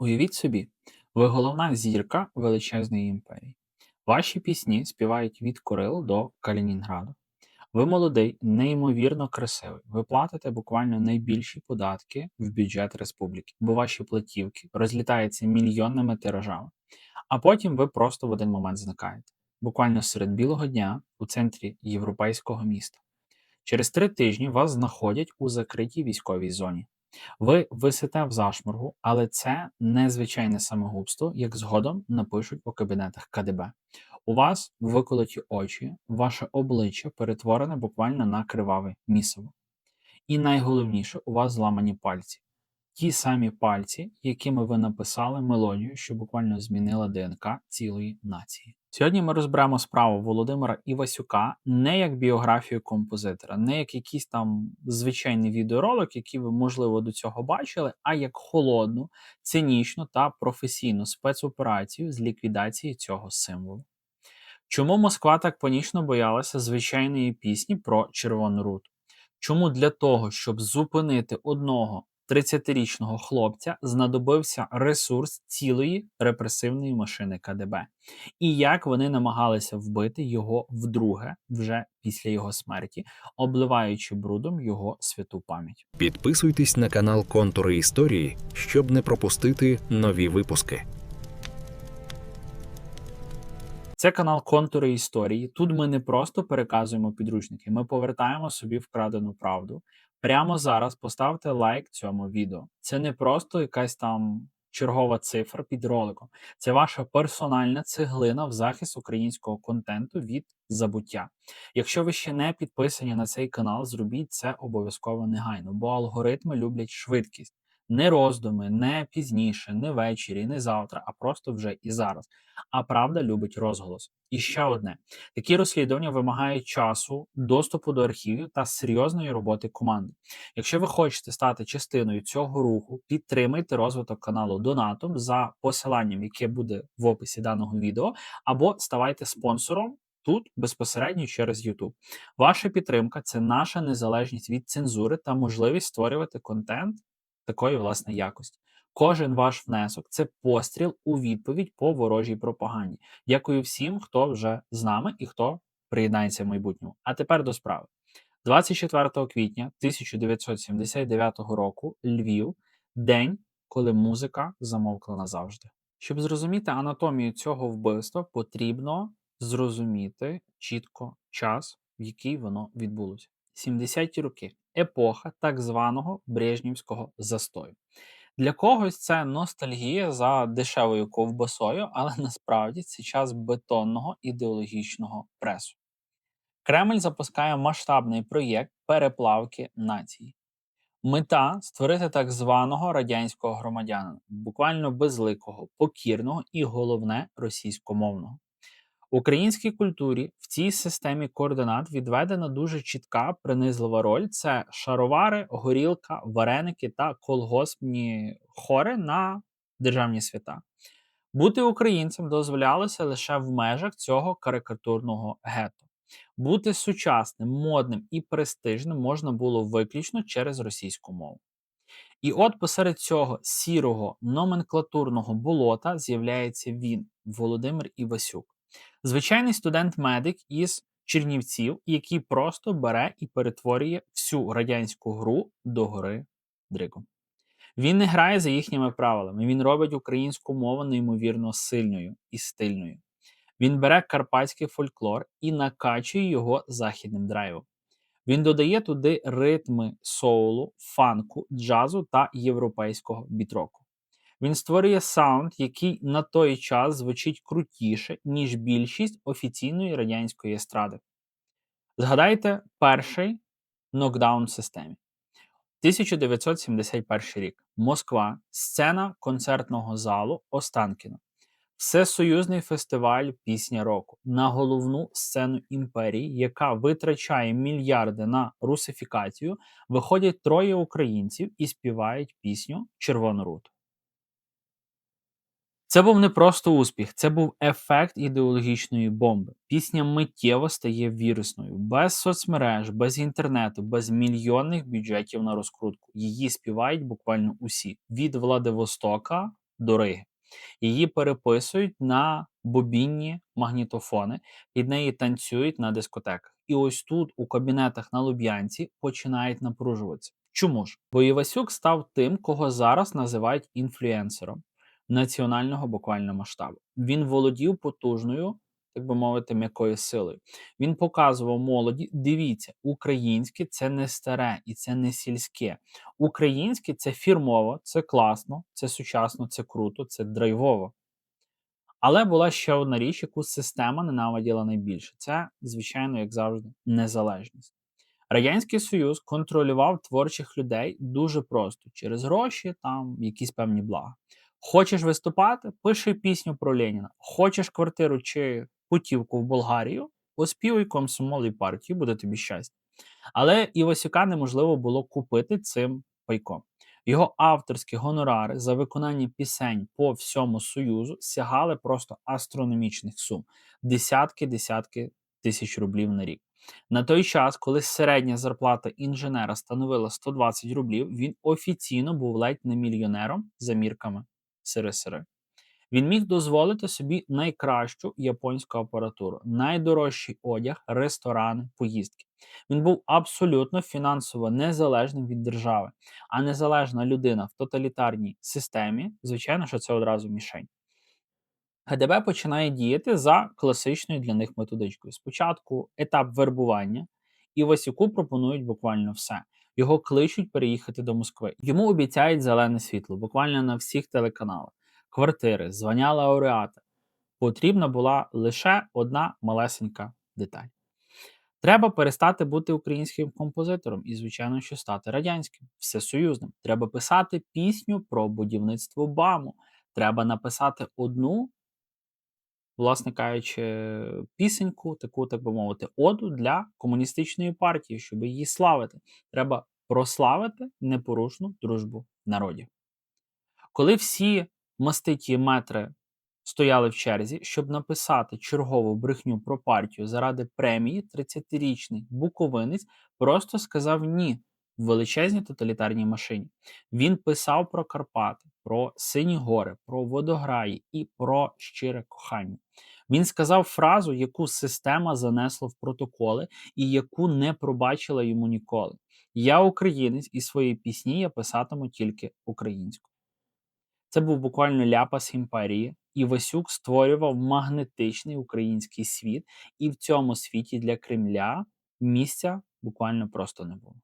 Уявіть собі, ви головна зірка величезної імперії. Ваші пісні співають від Курил до Калінінграду. Ви молодий, неймовірно красивий. Ви платите буквально найбільші податки в бюджет республіки, бо ваші платівки розлітаються мільйонними тиражами. А потім ви просто в один момент зникаєте. Буквально серед білого дня у центрі європейського міста. Через 3 тижні вас знаходять у закритій військовій зоні. Ви висите в зашморгу, але це не звичайне самогубство, як згодом напишуть у кабінетах КДБ. У вас виколоті очі, ваше обличчя перетворене буквально на криваве місиво. І найголовніше, у вас зламані пальці. Ті самі пальці, якими ви написали мелодію, що буквально змінила ДНК цілої нації. Сьогодні ми розберемо справу Володимира Івасюка не як біографію композитора, не як якийсь там звичайний відеоролик, який ви, можливо, до цього бачили, а як холодну, цинічну та професійну спецоперацію з ліквідації цього символу. Чому Москва так панічно боялася звичайної пісні про Червону руту? Чому для того, щоб зупинити одного 30-річного хлопця, знадобився ресурс цілої репресивної машини КДБ? І як вони намагалися вбити його вдруге, вже після його смерті, обливаючи брудом його святу пам'ять? Підписуйтесь на канал Контури історії, щоб не пропустити нові випуски. Це канал Контури історії. Тут ми не просто переказуємо підручники, ми повертаємо собі вкрадену правду. Прямо зараз поставте лайк цьому відео. Це не просто якась там чергова цифра під роликом. Це ваша персональна цеглина в захист українського контенту від забуття. Якщо ви ще не підписані на цей канал, зробіть це обов'язково негайно, бо алгоритми люблять швидкість. Не роздуми, не пізніше, не ввечері, не завтра, а просто вже і зараз. А правда любить розголос. І ще одне: такі розслідування вимагають часу, доступу до архівів та серйозної роботи команди. Якщо ви хочете стати частиною цього руху, підтримайте розвиток каналу донатом за посиланням, яке буде в описі даного відео, або ставайте спонсором тут безпосередньо через YouTube. Ваша підтримка – це наша незалежність від цензури та можливість створювати контент такої власне якості. Кожен ваш внесок – це постріл у відповідь по ворожій пропаганді. Дякую всім, хто вже з нами і хто приєднається в майбутньому. А тепер до справи. 24 квітня 1979 року Львів – день, коли музика замовкла назавжди. Щоб зрозуміти анатомію цього вбивства, потрібно зрозуміти чітко час, в який воно відбулося. 70-ті роки. Епоха так званого брежнівського застою. Для когось це ностальгія за дешевою ковбасою, але насправді це час бетонного ідеологічного пресу. Кремль запускає масштабний проєкт переплавки нації. Мета – створити так званого радянського громадянина, буквально безликого, покірного і, головне, російськомовного. В українській культурі в цій системі координат відведена дуже чітка принизлива роль – це шаровари, горілка, вареники та колгоспні хори на державні свята. Бути українцем дозволялося лише в межах цього карикатурного гетто. Бути сучасним, модним і престижним можна було виключно через російську мову. І от посеред цього сірого номенклатурного болота з'являється він, Володимир Івасюк. Звичайний студент-медик із Чернівців, який просто бере і перетворює всю радянську гру догори дригом. Він не грає за їхніми правилами, він робить українську мову неймовірно сильною і стильною. Він бере карпатський фольклор і накачує його західним драйвом. Він додає туди ритми соулу, фанку, джазу та європейського бітроку. Він створює саунд, який на той час звучить крутіше, ніж більшість офіційної радянської естради. Згадайте перший нокдаун в системі. 1971 рік. Москва. Сцена концертного залу Останкіно. Всесоюзний фестиваль «Пісня року» на головну сцену імперії, яка витрачає мільярди на русифікацію, виходять 3 українців і співають пісню «Червону руту». Це був не просто успіх, це був ефект ідеологічної бомби. Пісня миттєво стає вірусною. Без соцмереж, без інтернету, без мільйонних бюджетів на розкрутку. Її співають буквально усі. Від Владивостока до Риги. Її переписують на бобінні магнітофони, під неї танцюють на дискотеках. І ось тут, у кабінетах на Луб'янці, починають напружуватися. Чому ж? Бо Івасюк став тим, кого зараз називають інфлюенсером національного буквально масштабу. Він володів потужною, так би мовити, м'якою силою. Він показував молоді: дивіться, українське це не старе і це не сільське. Українське це фірмово, це класно, це сучасно, це круто, це драйвово. Але була ще одна річ, яку система ненавиділа найбільше. Це, звичайно, як завжди, незалежність. Радянський Союз контролював творчих людей дуже просто через гроші, там якісь певні блага. Хочеш виступати? Пиши пісню про Леніна. Хочеш квартиру чи путівку в Болгарію? Оспівуй комсомол і партію, буде тобі щастя. Але Івасюка неможливо було купити цим пайком. Його авторські гонорари за виконання пісень по всьому Союзу сягали просто астрономічних сум. Десятки тисяч рублів на рік. На той час, коли середня зарплата інженера становила 120 рублів, він офіційно був ледь не мільйонером за мірками СРСР. Він міг дозволити собі найкращу японську апаратуру, найдорожчий одяг, ресторани, поїздки. Він був абсолютно фінансово незалежним від держави, а незалежна людина в тоталітарній системі, звичайно, що це одразу мішень. ГДБ починає діяти за класичною для них методичкою. Спочатку етап вербування, і Васюку пропонують буквально все. Його кличуть переїхати до Москви. Йому обіцяють зелене світло, буквально на всіх телеканалах. Квартири, звання лауреата. Потрібна була лише одна малесенька деталь. Треба перестати бути українським композитором і, звичайно, що стати радянським, всесоюзним. Треба писати пісню про будівництво БАМу. Треба написати одну, власне кажучи, пісеньку, таку, так би мовити, оду для комуністичної партії, щоб її славити. Треба прославити непорушну дружбу народів. Коли всі маститі метри стояли в черзі, щоб написати чергову брехню про партію заради премії, 30-річний буковинець просто сказав ні в величезній тоталітарній машині. Він писав про Карпати, про Сині гори, про водограї і про щире кохання. Він сказав фразу, яку система занесла в протоколи і яку не пробачила йому ніколи. Я українець, і свої пісні я писатиму тільки українською. Це був буквально ляпас імперії, і Васюк створював магнетичний український світ, і в цьому світі для Кремля місця буквально просто не було.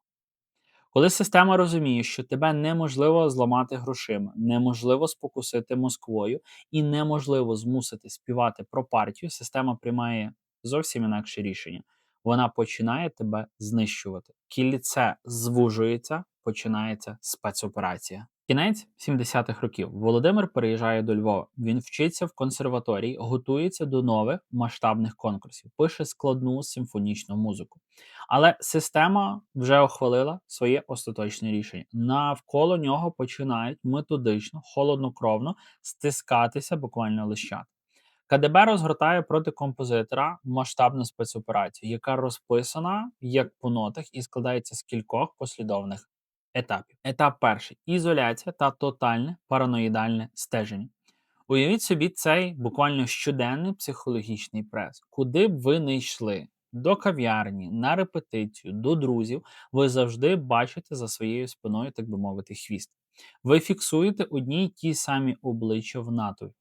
Коли система розуміє, що тебе неможливо зламати грошима, неможливо спокусити Москвою і неможливо змусити співати про партію, система приймає зовсім інакше рішення. Вона починає тебе знищувати. Кільце звужується, починається спецоперація. Кінець 70-х років. Володимир переїжджає до Львова. Він вчиться в консерваторії, готується до нових масштабних конкурсів, пише складну симфонічну музику. Але система вже ухвалила своє остаточне рішення. Навколо нього починають методично, холоднокровно стискатися буквально лищат. КДБ розгортає проти композитора масштабну спецоперацію, яка розписана як по нотах і складається з кількох послідовних етапів. Етап перший – ізоляція та тотальне параноїдальне стеження. Уявіть собі цей буквально щоденний психологічний прес. Куди б ви не йшли, до кав'ярні, на репетицію, до друзів, ви завжди бачите за своєю спиною, так би мовити, хвіст. Ви фіксуєте одні й ті самі обличчя в натовпі.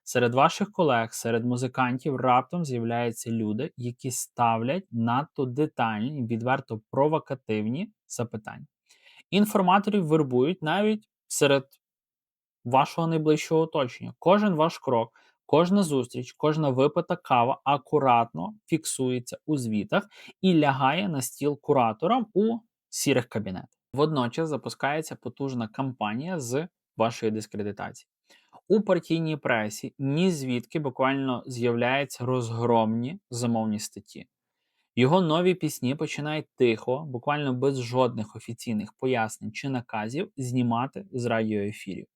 Серед ваших колег, серед музикантів раптом з'являються люди, які ставлять надто детальні, відверто провокативні запитання. Інформаторів вербують навіть серед вашого найближчого оточення. Кожен ваш крок, кожна зустріч, кожна випита кава акуратно фіксується у звітах і лягає на стіл кураторам у сірих кабінетах. Водночас запускається потужна кампанія з вашої дискредитації. У партійній пресі ні звідки буквально з'являються розгромні замовні статті. Його нові пісні починають тихо, буквально без жодних офіційних пояснень чи наказів, знімати з радіоефірів.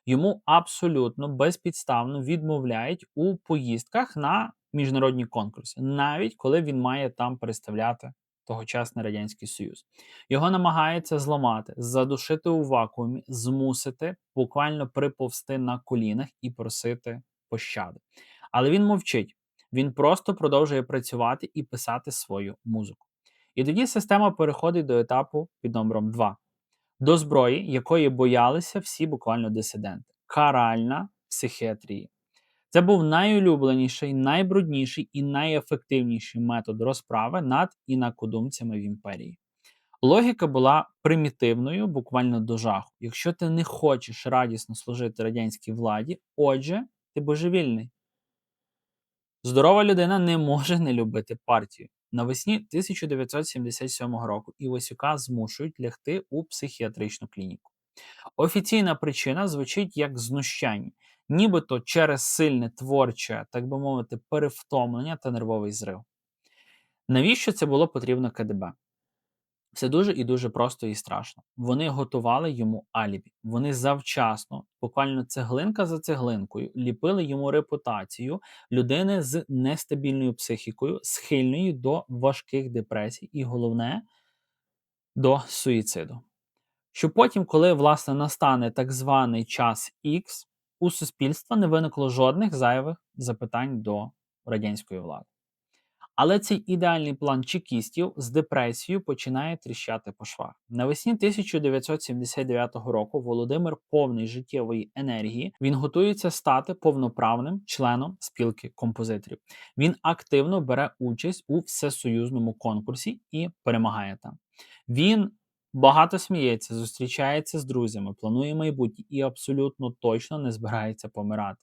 Йому абсолютно безпідставно відмовляють у поїздках на міжнародні конкурси, навіть коли він має там представляти тогочасний Радянський Союз. Його намагаються зламати, задушити у вакуумі, змусити буквально приповзти на колінах і просити пощади. Але він мовчить. Він просто продовжує працювати і писати свою музику. І тоді система переходить до етапу під номером 2. До зброї, якої боялися всі буквально дисиденти. Каральна психіатрія. Це був найулюбленіший, найбрудніший і найефективніший метод розправи над інакодумцями в імперії. Логіка була примітивною, буквально до жаху. Якщо ти не хочеш радісно служити радянській владі, отже, ти божевільний. Здорова людина не може не любити партію. Навесні 1977 року Івасюка змушують лягти у психіатричну клініку. Офіційна причина звучить як знущання, нібито через сильне творче, так би мовити, перевтомлення та нервовий зрив. Навіщо це було потрібно КДБ? Все дуже і дуже просто і страшно. Вони готували йому алібі. Вони завчасно, буквально цеглинка за цеглинкою, ліпили йому репутацію людини з нестабільною психікою, схильною до важких депресій і, головне, до суїциду. Що потім, коли, власне, настане так званий час X, у суспільства не виникло жодних зайвих запитань до радянської влади. Але цей ідеальний план чекістів з депресією починає тріщати по швах. Навесні 1979 року Володимир повний життєвої енергії, він готується стати повноправним членом спілки композиторів. Він активно бере участь у всесоюзному конкурсі і перемагає там. Він багато сміється, зустрічається з друзями, планує майбутнє і абсолютно точно не збирається помирати.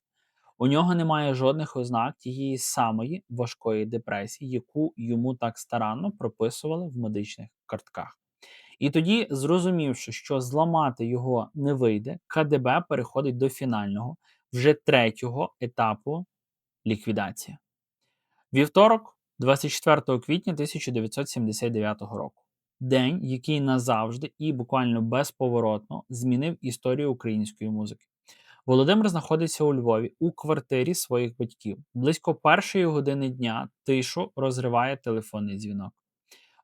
У нього немає жодних ознак тієї самої важкої депресії, яку йому так старанно прописували в медичних картках. І тоді, зрозумівши, що зламати його не вийде, КДБ переходить до фінального, вже третього етапу ліквідації. Вівторок, 24 квітня 1979 року. День, який назавжди і буквально безповоротно змінив історію української музики. Володимир знаходиться у Львові у квартирі своїх батьків. Близько 1-ї години дня тишу розриває телефонний дзвінок.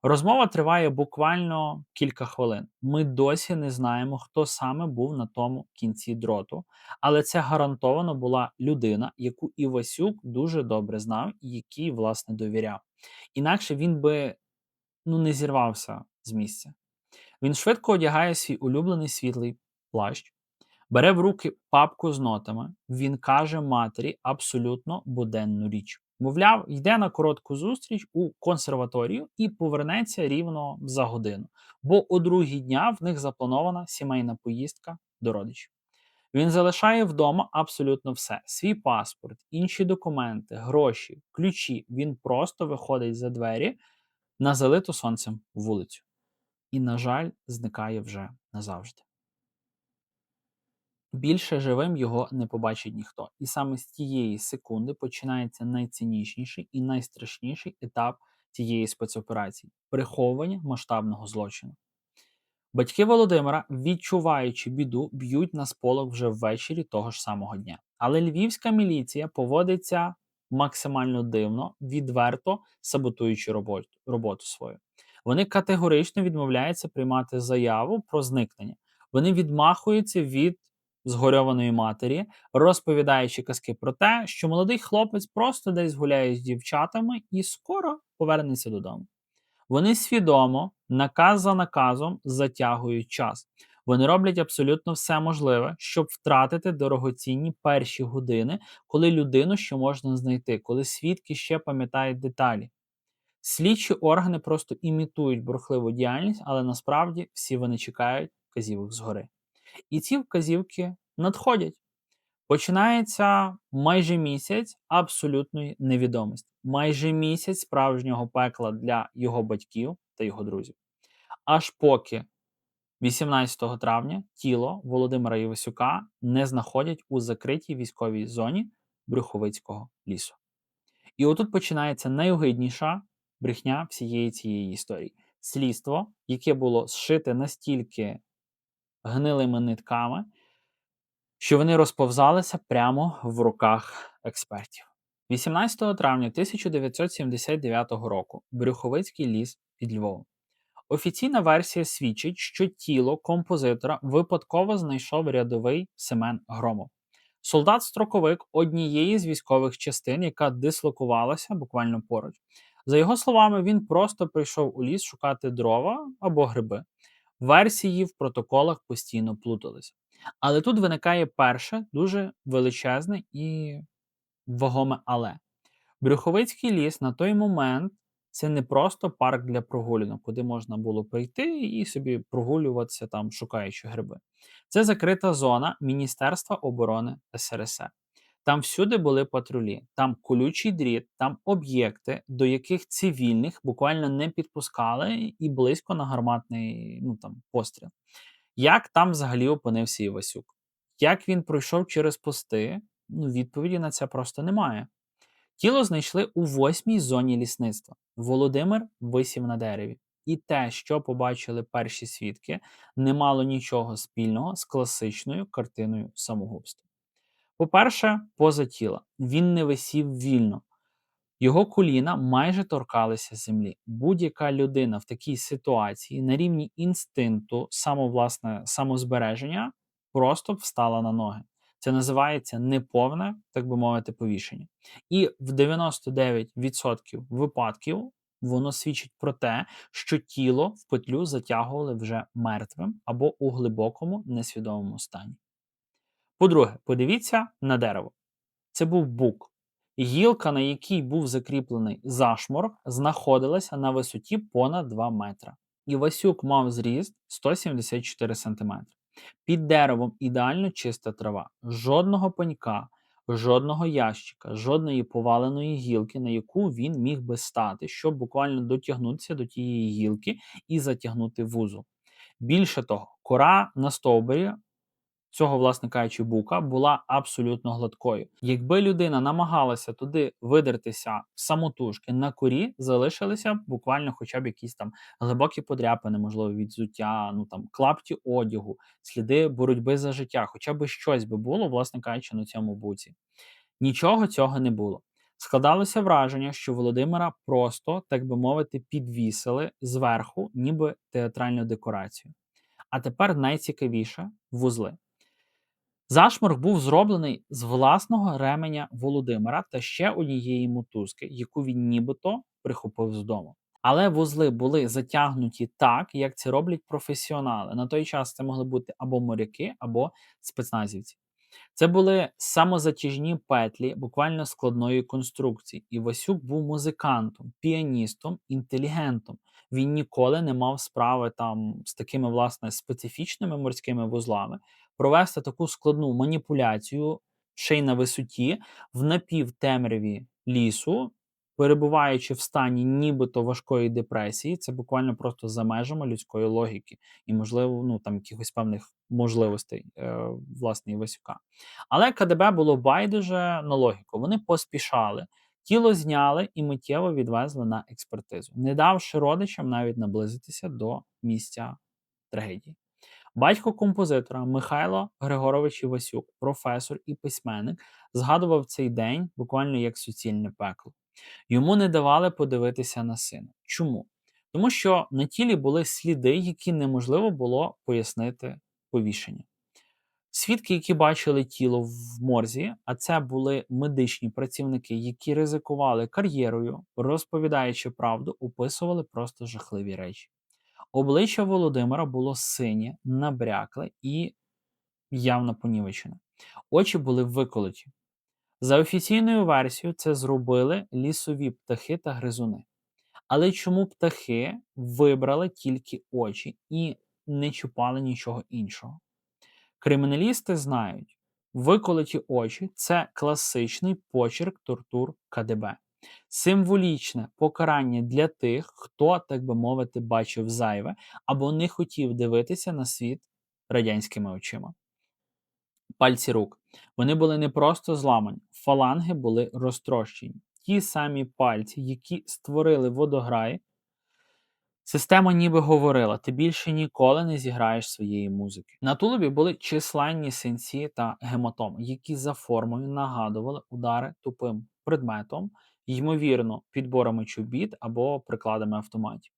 Розмова триває буквально кілька хвилин. Ми досі не знаємо, хто саме був на тому кінці дроту, але це гарантовано була людина, яку Івасюк дуже добре знав і якій, власне, довіряв. Інакше він би не зірвався з місця. Він швидко одягає свій улюблений світлий плащ, бере в руки папку з нотами, він каже матері абсолютно буденну річ. Мовляв, йде на коротку зустріч у консерваторію і повернеться рівно за годину, бо о 2-й дня в них запланована сімейна поїздка до родичів. Він залишає вдома абсолютно все. Свій паспорт, інші документи, гроші, ключі. Він просто виходить за двері на залиту сонцем вулицю. І, на жаль, зникає вже назавжди. Більше живим його не побачить ніхто. І саме з тієї секунди починається найцинічніший і найстрашніший етап цієї спецоперації – приховування масштабного злочину. Батьки Володимира, відчуваючи біду, б'ють на сполох вже ввечері того ж самого дня. Але львівська міліція поводиться максимально дивно, відверто саботуючи роботу свою. Вони категорично відмовляються приймати заяву про зникнення. Вони відмахуються від згорьованої матері, розповідаючи казки про те, що молодий хлопець просто десь гуляє з дівчатами і скоро повернеться додому. Вони свідомо, наказ за наказом, затягують час. Вони роблять абсолютно все можливе, щоб втратити дорогоцінні перші години, коли людину ще можна знайти, коли свідки ще пам'ятають деталі. Слідчі органи просто імітують бурхливу діяльність, але насправді всі вони чекають вказівок згори. І ці вказівки надходять. Починається майже місяць абсолютної невідомості. Майже місяць справжнього пекла для його батьків та його друзів. Аж поки 18 травня тіло Володимира Івасюка не знаходять у закритій військовій зоні Брюховицького лісу. І отут починається найогидніша брехня всієї цієї історії. Слідство, яке було зшите настільки гнилими нитками, що вони розповзалися прямо в руках експертів. 18 травня 1979 року Брюховицький ліс під Львовом. Офіційна версія свідчить, що тіло композитора випадково знайшов рядовий Семен Громов. Солдат-строковик однієї з військових частин, яка дислокувалася буквально поруч. За його словами, він просто прийшов у ліс шукати дрова або гриби. Версії в протоколах постійно плуталися. Але тут виникає перше, дуже величезне і вагоме але. Брюховицький ліс на той момент це не просто парк для прогулянок, куди можна було прийти і собі прогулюватися там, шукаючи гриби. Це закрита зона Міністерства оборони СРСР. Там всюди були патрулі, там колючий дріт, там об'єкти, до яких цивільних буквально не підпускали і близько на гарматний постріл. Як там взагалі опинився Івасюк? Як він пройшов через пости? Відповіді на це просто немає. Тіло знайшли у 8-й зоні лісництва. Володимир висів на дереві. І те, що побачили перші свідки, не мало нічого спільного з класичною картиною самогубства. По-перше, поза тіла. Він не висів вільно. Його коліна майже торкалися землі. Будь-яка людина в такій ситуації на рівні інстинкту, самозбереження, просто б встала на ноги. Це називається неповне, так би мовити, повішення. І в 99% випадків воно свідчить про те, що тіло в петлю затягували вже мертвим або у глибокому несвідомому стані. По-друге, подивіться на дерево. Це був бук. Гілка, на якій був закріплений зашморг, знаходилася на висоті понад 2 метра. Івасюк мав зріст 174 см. Під деревом ідеально чиста трава. Жодного пенька, жодного ящика, жодної поваленої гілки, на яку він міг би стати, щоб буквально дотягнутися до тієї гілки і затягнути вузол. Більше того, кора на стовбурі цього, власне кажучи, бука була абсолютно гладкою. Якби людина намагалася туди видертися самотужки, на корі залишилися буквально хоча б якісь там глибокі подряпини, можливо, від взуття, клапті одягу, сліди боротьби за життя, хоча б щось би було, власне кажучи, на цьому буці. Нічого цього не було. Складалося враження, що Володимира просто, так би мовити, підвісили зверху, ніби театральну декорацію. А тепер найцікавіше – вузли. Зашморг був зроблений з власного ременя Володимира та ще однієї мотузки, яку він нібито прихопив з дому. Але вузли були затягнуті так, як це роблять професіонали. На той час це могли бути або моряки, або спецназівці. Це були самозатяжні петлі буквально складної конструкції. Івасюк був музикантом, піаністом, інтелігентом. Він ніколи не мав справи з такими, власне, специфічними морськими вузлами. Провести таку складну маніпуляцію, ще й на висоті, в напівтемряві лісу, перебуваючи в стані нібито важкої депресії, це буквально просто за межами людської логіки і, можливо, якихось певних можливостей, власне, Івасюка. Але КДБ було байдуже на логіку. Вони поспішали, тіло зняли і миттєво відвезли на експертизу, не давши родичам навіть наблизитися до місця трагедії. Батько композитора Михайло Григорович Івасюк, професор і письменник, згадував цей день буквально як суцільне пекло. Йому не давали подивитися на сина. Чому? Тому що на тілі були сліди, які неможливо було пояснити повішення. Свідки, які бачили тіло в морзі, а це були медичні працівники, які ризикували кар'єрою, розповідаючи правду, описували просто жахливі речі. Обличчя Володимира було синє, набрякле і явно понівечене. Очі були виколоті. За офіційною версією, це зробили лісові птахи та гризуни. Але чому птахи вибрали тільки очі і не чіпали нічого іншого? Криміналісти знають, виколоті очі – це класичний почерк тортур КДБ. Символічне покарання для тих, хто, так би мовити, бачив зайве або не хотів дивитися на світ радянськими очима. Пальці рук. Вони були не просто зламані, фаланги були розтрощені. Ті самі пальці, які створили водограй, Система ніби говорила: ти більше ніколи не зіграєш своєї музики. На тулубі були численні синці та гематоми, які за формою нагадували удари тупим предметом, ймовірно, підборами чобіт або прикладами автоматів.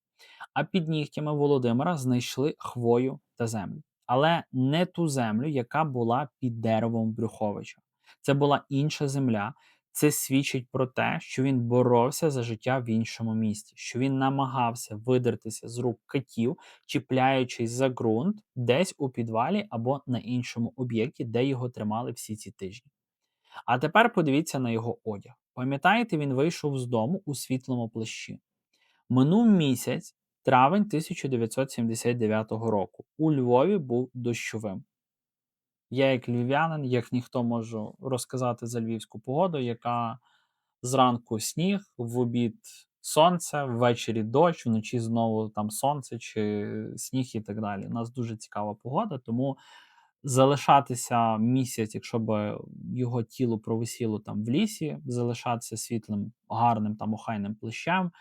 А під нігтями Володимира знайшли хвою та землю. Але не ту землю, яка була під деревом Брюховича. Це була інша земля. Це свідчить про те, що він боровся за життя в іншому місті, що він намагався видертися з рук катів, чіпляючись за ґрунт десь у підвалі або на іншому об'єкті, де його тримали всі ці тижні. А тепер подивіться на його одяг. Пам'ятаєте, він вийшов з дому у світлому плащі. Минув місяць, травень 1979 року. У Львові був дощовим. Я, як львів'янин, як ніхто, можу розказати за львівську погоду, яка зранку сніг, в обід сонце, ввечері дощ, вночі знову там сонце чи сніг і так далі. У нас дуже цікава погода, тому залишатися місяць, якщо б його тіло провисіло там в лісі, залишатися світлим, гарним там охайним плащем,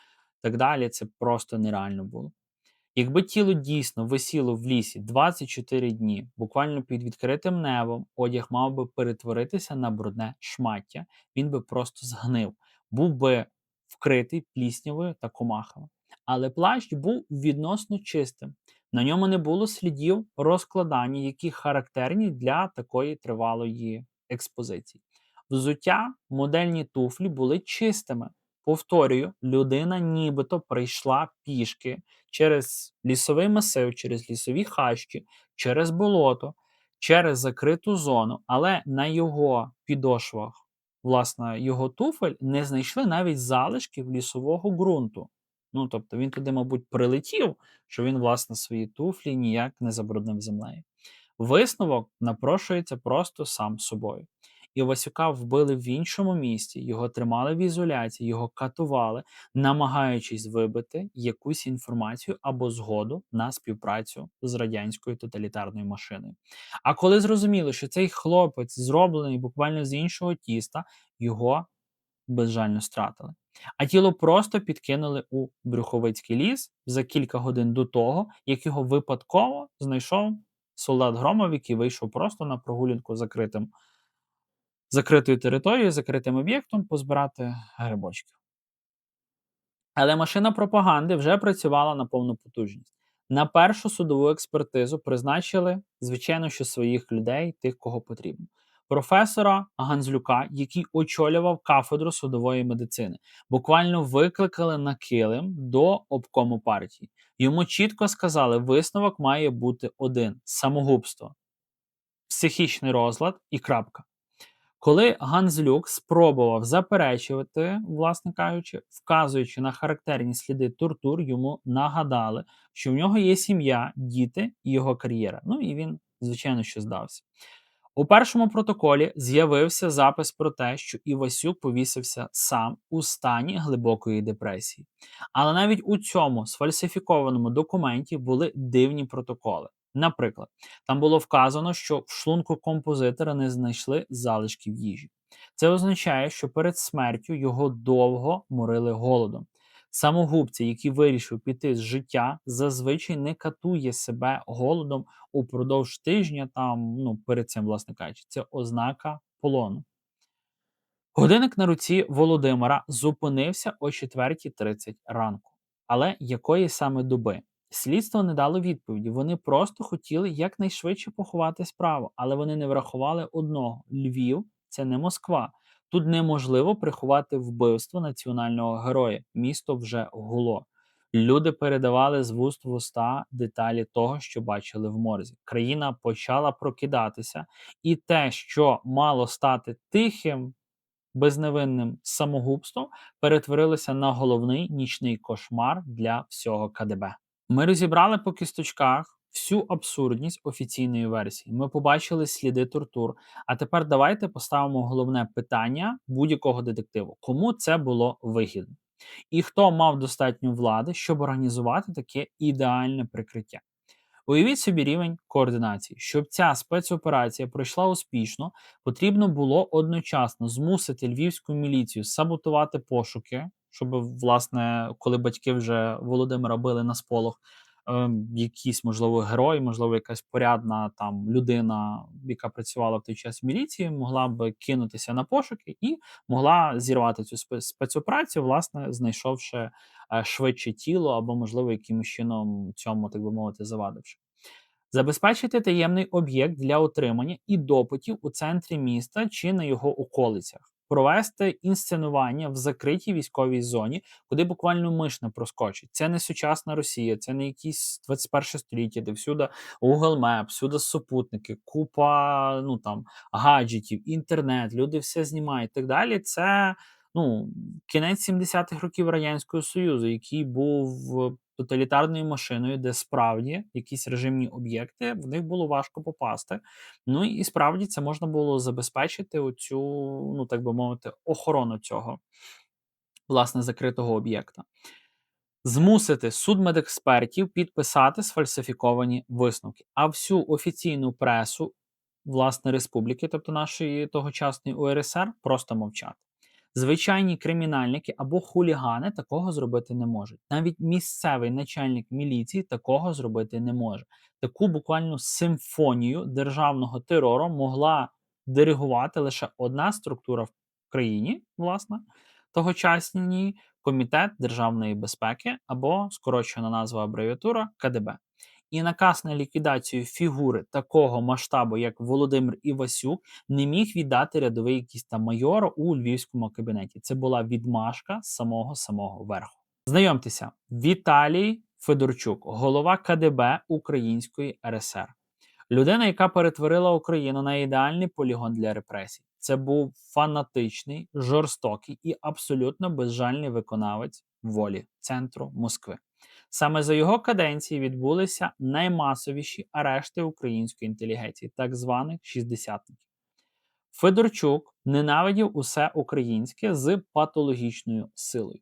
так далі, це просто нереально було. Якби тіло дійсно висіло в лісі 24 дні, буквально під відкритим небом, одяг мав би перетворитися на брудне шмаття, він би просто згнив, був би вкритий пліснявою та комахами. Але плащ був відносно чистим. На ньому не було слідів розкладання, які характерні для такої тривалої експозиції. Взуття, модельні туфлі були чистими. Повторюю, людина нібито прийшла пішки через лісовий масив, через лісові хащі, через болото, через закриту зону, але на його підошвах, власне, його туфель не знайшли навіть залишків лісового ґрунту. Ну, тобто він туди, мабуть, прилетів, що він, власне, свої туфлі ніяк не забруднив землею. Висновок напрошується просто сам собою. Івасюка вбили в іншому місті, його тримали в ізоляції, його катували, намагаючись вибити якусь інформацію або згоду на співпрацю з радянською тоталітарною машиною. А коли зрозуміли, що цей хлопець зроблений буквально з іншого тіста, його безжально стратили. А тіло просто підкинули у Брюховицький ліс за кілька годин до того, як його випадково знайшов солдат Громов, який вийшов просто на прогулянку закритою територією, закритим об'єктом позбирати грибочки. Але машина пропаганди вже працювала на повну потужність. На першу судову експертизу призначили, звичайно, що своїх людей, тих, кого потрібно. Професора Ганзлюка, який очолював кафедру судової медицини, буквально викликали на килим до обкому партії. Йому чітко сказали, висновок має бути один – самогубство, психічний розлад і крапка. Коли Ганзлюк спробував заперечувати, власне кажучи, вказуючи на характерні сліди тортур, йому нагадали, що в нього є сім'я, діти і його кар'єра. Ну і він, звичайно, що здався. У першому протоколі з'явився запис про те, що Івасюк повісився сам у стані глибокої депресії. Але навіть у цьому сфальсифікованому документі були дивні протоколи. Наприклад, там було вказано, що в шлунку композитора не знайшли залишків їжі. Це означає, що перед смертю його довго морили голодом. Самогубця, який вирішив піти з життя, зазвичай не катує себе голодом упродовж тижня, перед цим, власне кажучи, це ознака полону. Годинник на руці Володимира зупинився о 4:30 ранку. Але якої саме доби? Слідство не дало відповіді. Вони просто хотіли якнайшвидше поховати справу, але вони не врахували одного. Львів – це не Москва. Тут неможливо приховати вбивство національного героя. Місто вже гуло. Люди передавали з вуст в уста деталі того, що бачили в морзі. Країна почала прокидатися, і те, що мало стати тихим, безневинним самогубством, перетворилося на головний нічний кошмар для всього КДБ. Ми розібрали по кісточках всю абсурдність офіційної версії. Ми побачили сліди тортур. А тепер давайте поставимо головне питання будь-якого детективу. Кому це було вигідно? І хто мав достатньо влади, щоб організувати таке ідеальне прикриття? Уявіть собі рівень координації. Щоб ця спецоперація пройшла успішно, потрібно було одночасно змусити львівську міліцію саботувати пошуки щоб, власне, коли батьки вже Володимира били на сполох, якийсь, можливо, герой, можливо, якась порядна там людина, яка працювала в той час в міліції, могла б кинутися на пошуки і могла зірвати цю спецоперацію, власне, знайшовши швидше тіло або, можливо, якимось чином цьому, так би мовити, завадивши. Забезпечити таємний об'єкт для отримання і допитів у центрі міста чи на його околицях. Провести інсценування в закритій військовій зоні, куди буквально миш не проскочить. Це не сучасна Росія, це не якісь 21 століття, де всюди Google Maps, всюди супутники, купа гаджетів, інтернет, люди все знімають і так далі. Це кінець 70-х років Радянського Союзу, який був тоталітарною машиною, де справді якісь режимні об'єкти, в них було важко попасти. Ну і справді це можна було забезпечити оцю, так би мовити, охорону цього, власне, закритого об'єкта. Змусити судмедекспертів підписати сфальсифіковані висновки, а всю офіційну пресу, власне, республіки, тобто нашої тогочасної УРСР, просто мовчати. Звичайні кримінальники або хулігани такого зробити не можуть. Навіть місцевий начальник міліції такого зробити не може. Таку буквально симфонію державного терору могла диригувати лише одна структура в країні, власне, тогочасній Комітет державної безпеки або скорочена назва абревіатура КДБ. І наказ на ліквідацію фігури такого масштабу, як Володимир Івасюк, не міг віддати рядовий якийсь там майор у львівському кабінеті. Це була відмашка самого верху. Знайомтеся, Віталій Федорчук, голова КДБ Української РСР. Людина, яка перетворила Україну на ідеальний полігон для репресій. Це був фанатичний, жорстокий і абсолютно безжальний виконавець волі центру Москви. Саме за його каденції відбулися наймасовіші арешти української інтелігенції, так званих шістдесятників. Федорчук ненавидів усе українське з патологічною силою.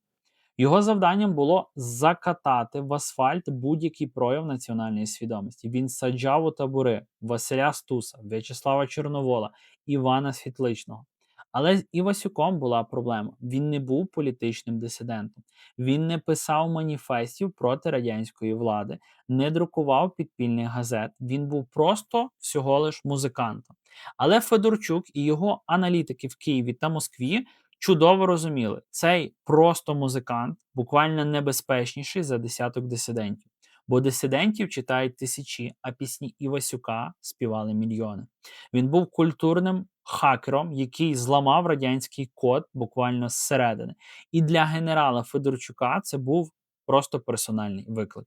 Його завданням було закатати в асфальт будь-який прояв національної свідомості. Він саджав у табори Василя Стуса, В'ячеслава Чорновола, Івана Світличного. Але з Івасюком була проблема. Він не був політичним дисидентом. Він не писав маніфестів проти радянської влади, не друкував підпільних газет. Він був просто всього лиш музикантом. Але Федорчук і його аналітики в Києві та Москві чудово розуміли, цей просто музикант буквально небезпечніший за десяток дисидентів. Бо дисидентів читають тисячі, а пісні Івасюка співали мільйони. Він був культурним хакером, який зламав радянський код буквально зсередини. І для генерала Федорчука це був просто персональний виклик.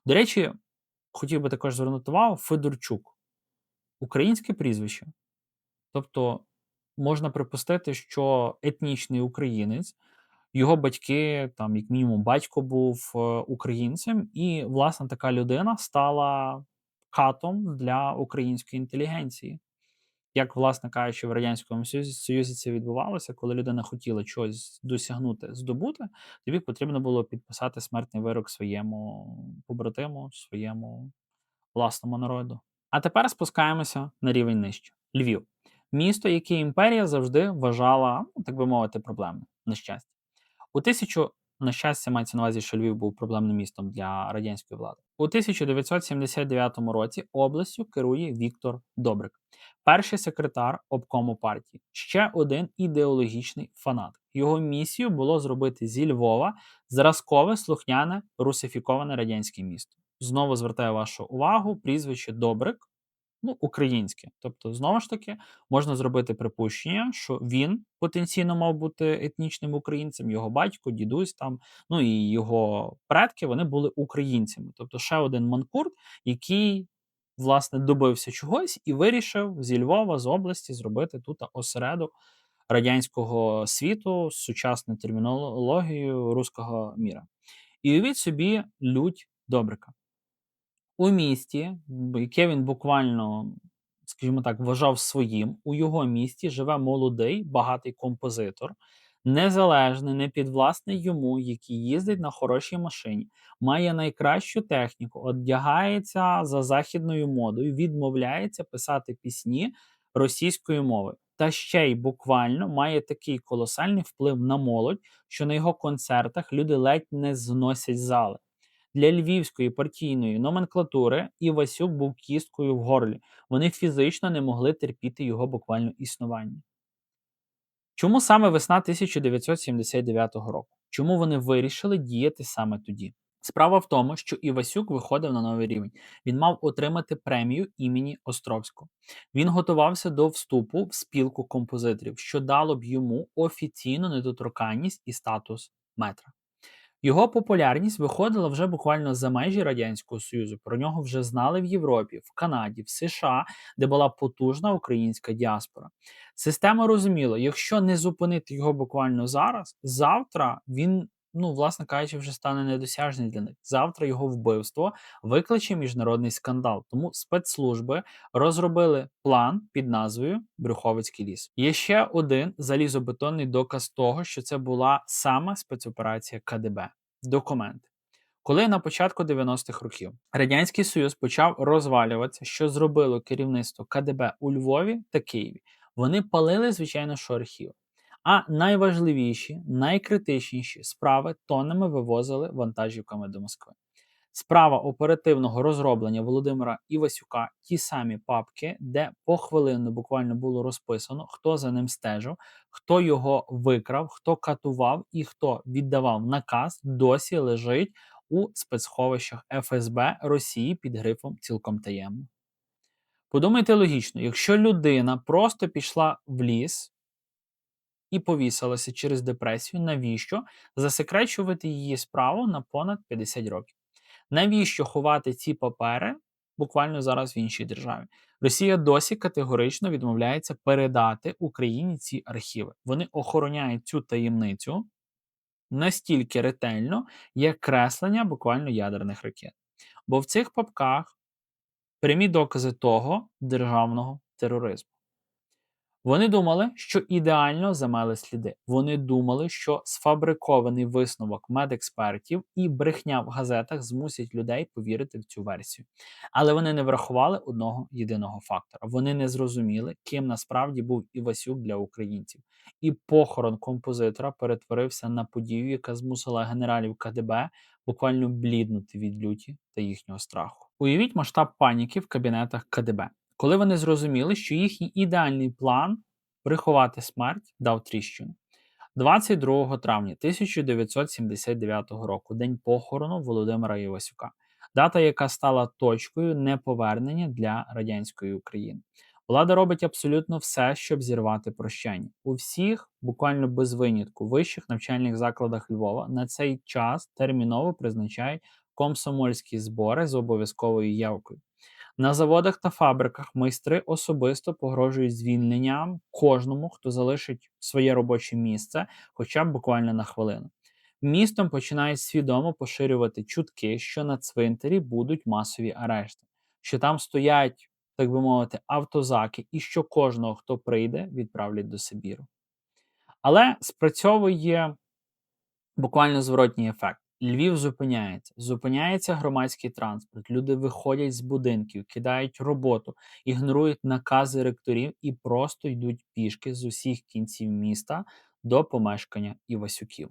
До речі, хотів би також звернути увагу, Федорчук – українське прізвище. Тобто можна припустити, що етнічний українець, його батьки, там, як мінімум, батько був українцем, і, власне, така людина стала катом для української інтелігенції. Як, власне кажучи, в Радянському Союзі це відбувалося, коли людина хотіла чогось досягнути, здобути, тобі потрібно було підписати смертний вирок своєму побратиму, своєму власному народу. А тепер спускаємося на рівень нижче. Львів. Місто, яке імперія завжди вважала, так би мовити, проблемним, на щастя. На щастя, мається на увазі, що Львів був проблемним містом для радянської влади. У 1979 році областю керує Віктор Добрик, перший секретар обкому партії, ще один ідеологічний фанат. Його місією було зробити зі Львова зразкове, слухняне, русифіковане радянське місто. Знову звертаю вашу увагу, прізвище Добрик, українське. Тобто, знову ж таки, можна зробити припущення, що він потенційно мав бути етнічним українцем, його батько, дідусь там, і його предки, вони були українцями. Тобто, ще один манкурт, який, власне, добився чогось і вирішив зі Львова, з області зробити тут осередок радянського світу з сучасною термінологією руського міра. І уявіть собі лють Добрика. У місті, яке він буквально, скажімо так, вважав своїм, у його місті живе молодий, багатий композитор, незалежний, непідвласний йому, який їздить на хорошій машині, має найкращу техніку, одягається за західною модою, відмовляється писати пісні російською мовою. Та ще й буквально має такий колосальний вплив на молодь, що на його концертах люди ледь не зносять зали. Для львівської партійної номенклатури Івасюк був кісткою в горлі. Вони фізично не могли терпіти його буквально існування. Чому саме весна 1979 року? Чому вони вирішили діяти саме тоді? Справа в тому, що Івасюк виходив на новий рівень. Він мав отримати премію імені Островського. Він готувався до вступу в спілку композиторів, що дало б йому офіційну недоторканність і статус метра. Його популярність виходила вже буквально за межі Радянського Союзу. Про нього вже знали в Європі, в Канаді, в США, де була потужна українська діаспора. Система розуміла, якщо не зупинити його буквально зараз, завтра він, власне кажучи, вже стане недосяжний для них. Завтра його вбивство викличе міжнародний скандал. Тому спецслужби розробили план під назвою Брюховицький ліс. Є ще один залізобетонний доказ того, що це була саме спецоперація КДБ. Документи. Коли на початку 90-х років Радянський Союз почав розвалюватися, що зробило керівництво КДБ у Львові та Києві, вони палили, звичайно, що архіви. А найважливіші, найкритичніші справи тоннами вивозили вантажівками до Москви. Справа оперативного розроблення Володимира Івасюка, ті самі папки, де похвилинно буквально було розписано, хто за ним стежив, хто його викрав, хто катував і хто віддавав наказ, досі лежить у спецсховищах ФСБ Росії під грифом «цілком таємно». Подумайте логічно, якщо людина просто пішла в ліс і повісилася через депресію, навіщо засекречувати її справу на понад 50 років? Навіщо ховати ці папери буквально зараз в іншій державі? Росія досі категорично відмовляється передати Україні ці архіви. Вони охороняють цю таємницю настільки ретельно, як креслення буквально ядерних ракет. Бо в цих папках прямі докази того державного тероризму. Вони думали, що ідеально замели сліди. Вони думали, що сфабрикований висновок медекспертів і брехня в газетах змусять людей повірити в цю версію. Але вони не врахували одного єдиного фактора. Вони не зрозуміли, ким насправді був Івасюк для українців. І похорон композитора перетворився на подію, яка змусила генералів КДБ буквально бліднути від люті та їхнього страху. Уявіть масштаб паніки в кабінетах КДБ. Коли вони зрозуміли, що їхній ідеальний план приховати смерть дав тріщину. 22 травня 1979 року, день похорону Володимира Івасюка. Дата, яка стала точкою неповернення для радянської України. Влада робить абсолютно все, щоб зірвати прощання. У всіх, буквально без винятку, вищих навчальних закладах Львова на цей час терміново призначають комсомольські збори з обов'язковою явкою. На заводах та фабриках майстри особисто погрожують звільненням кожному, хто залишить своє робоче місце, хоча б буквально на хвилину. Містом починають свідомо поширювати чутки, що на цвинтарі будуть масові арешти, що там стоять, так би мовити, автозаки, і що кожного, хто прийде, відправлять до Сибіру. Але спрацьовує буквально зворотній ефект. Львів зупиняється громадський транспорт, люди виходять з будинків, кидають роботу, ігнорують накази ректорів і просто йдуть пішки з усіх кінців міста до помешкання Івасюків.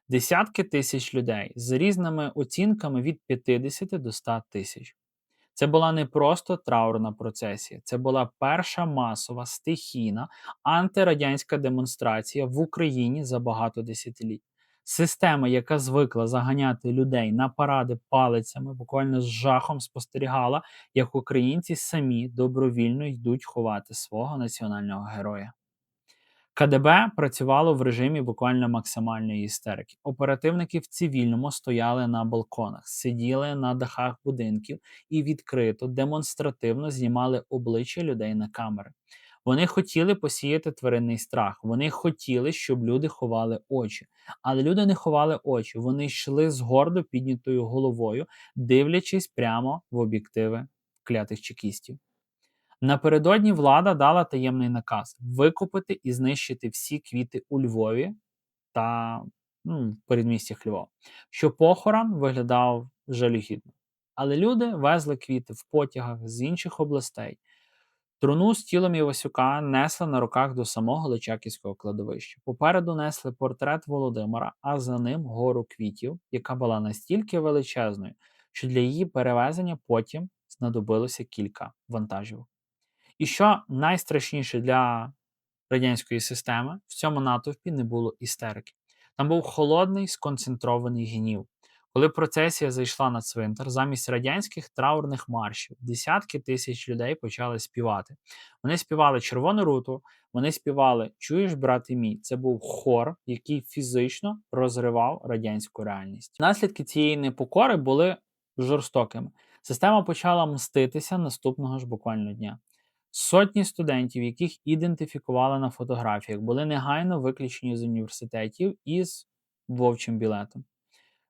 Десятки тисяч людей з різними оцінками від 50 до 100 тисяч. Це була не просто траурна процесія, це була перша масова, стихійна, антирадянська демонстрація в Україні за багато десятиліть. Система, яка звикла заганяти людей на паради палицями, буквально з жахом спостерігала, як українці самі добровільно йдуть ховати свого національного героя. КДБ працювало в режимі буквально максимальної істерики. Оперативники в цивільному стояли на балконах, сиділи на дахах будинків і відкрито, демонстративно знімали обличчя людей на камери. Вони хотіли посіяти тваринний страх, вони хотіли, щоб люди ховали очі. Але люди не ховали очі, вони йшли з гордо піднятою головою, дивлячись прямо в об'єктиви клятих чекістів. Напередодні влада дала таємний наказ викупити і знищити всі квіти у Львові та в передмістях Львова, щоб похорон виглядав жалюгідно. Але люди везли квіти в потягах з інших областей. Труну з тілом Івасюка несли на руках до самого Личаківського кладовища. Попереду несли портрет Володимира, а за ним гору квітів, яка була настільки величезною, що для її перевезення потім знадобилося кілька вантажівок. І що найстрашніше для радянської системи, в цьому натовпі не було істерики. Там був холодний, сконцентрований гнів. Коли процесія зайшла на цвинтар, замість радянських траурних маршів десятки тисяч людей почали співати. Вони співали Червону руту, вони співали Чуєш, брате мій. Це був хор, який фізично розривав радянську реальність. Наслідки цієї непокори були жорстокими. Система почала мститися наступного ж буквально дня. Сотні студентів, яких ідентифікували на фотографіях, були негайно виключені з університетів із вовчим білетом.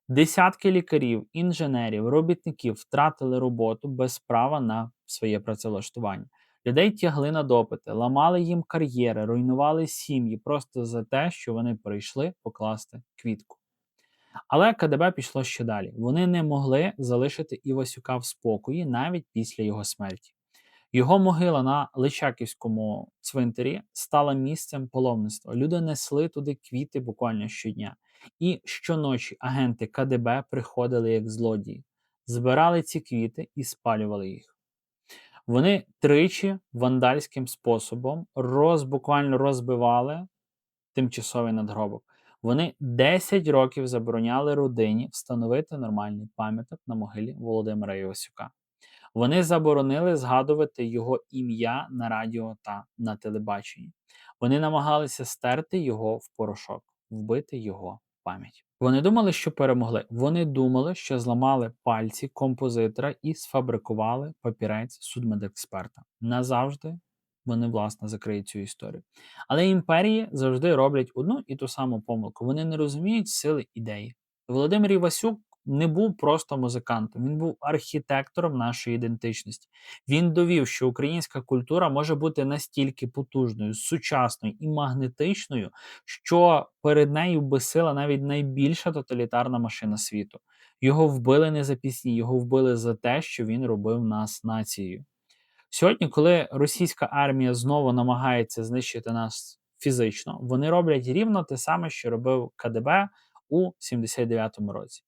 Десятки лікарів, інженерів, робітників втратили роботу без права на своє працевлаштування. Людей тягли на допити, ламали їм кар'єри, руйнували сім'ї просто за те, що вони прийшли покласти квітку. Але КДБ пішло ще далі. Вони не могли залишити Івасюка в спокої навіть після його смерті. Його могила на Личаківському цвинтарі стала місцем паломництва. Люди несли туди квіти буквально щодня. І щоночі агенти КДБ приходили як злодії, збирали ці квіти і спалювали їх. Вони тричі вандальським способом буквально розбивали тимчасовий надгробок. Вони 10 років забороняли родині встановити нормальний пам'яток на могилі Володимира Івасюка. Вони заборонили згадувати його ім'я на радіо та на телебаченні. Вони намагалися стерти його в порошок, вбити його пам'ять. Вони думали, що перемогли. Вони думали, що зламали пальці композитора і сфабрикували папірець судмедексперта. Назавжди вони, власне, закриють цю історію. Але імперії завжди роблять одну і ту саму помилку. Вони не розуміють сили ідеї. Володимир Івасюк не був просто музикантом, він був архітектором нашої ідентичності. Він довів, що українська культура може бути настільки потужною, сучасною і магнетичною, що перед нею безсила навіть найбільша тоталітарна машина світу. Його вбили не за пісні, його вбили за те, що він робив нас нацією. Сьогодні, коли російська армія знову намагається знищити нас фізично, вони роблять рівно те саме, що робив КДБ у 79-му році.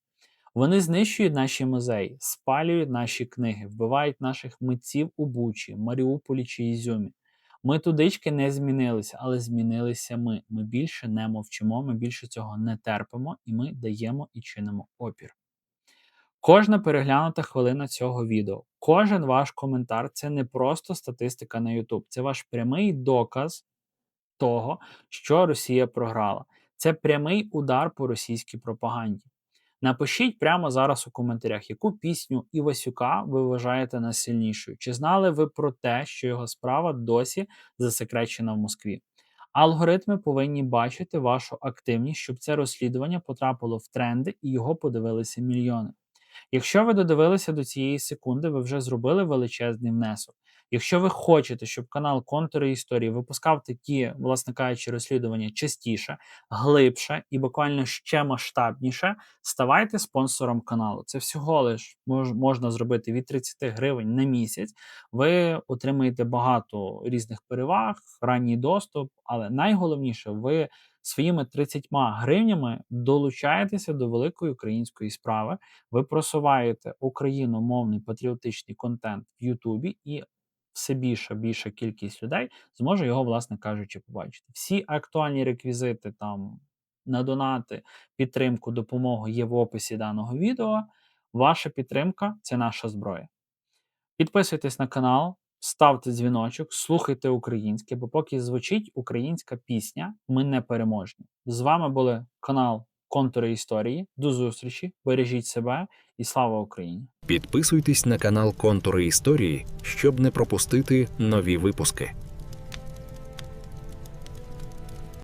Вони знищують наші музеї, спалюють наші книги, вбивають наших митців у Бучі, Маріуполі чи Ізюмі. Ми тудички не змінилися, але змінилися ми. Ми більше не мовчимо, ми більше цього не терпимо, і ми даємо і чинимо опір. Кожна переглянута хвилина цього відео, кожен ваш коментар – це не просто статистика на YouTube, це ваш прямий доказ того, що Росія програла. Це прямий удар по російській пропаганді. Напишіть прямо зараз у коментарях, яку пісню Івасюка ви вважаєте найсильнішою. Чи знали ви про те, що його справа досі засекречена в Москві? Алгоритми повинні бачити вашу активність, щоб це розслідування потрапило в тренди і його подивилися мільйони. Якщо ви додивилися до цієї секунди, ви вже зробили величезний внесок. Якщо ви хочете, щоб канал Контури історії випускав такі, власне кажучи, розслідування частіше, глибше і буквально ще масштабніше, ставайте спонсором каналу. Це всього лиш можна зробити від 30 гривень на місяць. Ви отримаєте багато різних переваг, ранній доступ, але найголовніше, ви своїми 30 гривнями долучаєтеся до великої української справи, ви просуваєте україномовний патріотичний контент в Ютубі і все більша кількість людей зможе його, власне кажучи, побачити. Всі актуальні реквізити там на донати, підтримку, допомогу є в описі даного відео. Ваша підтримка – це наша зброя. Підписуйтесь на канал, ставте дзвіночок, слухайте українське, бо поки звучить українська пісня, ми не переможні. З вами були канал Контури історії. До зустрічі, бережіть себе і слава Україні! Підписуйтесь на канал Контури історії, щоб не пропустити нові випуски.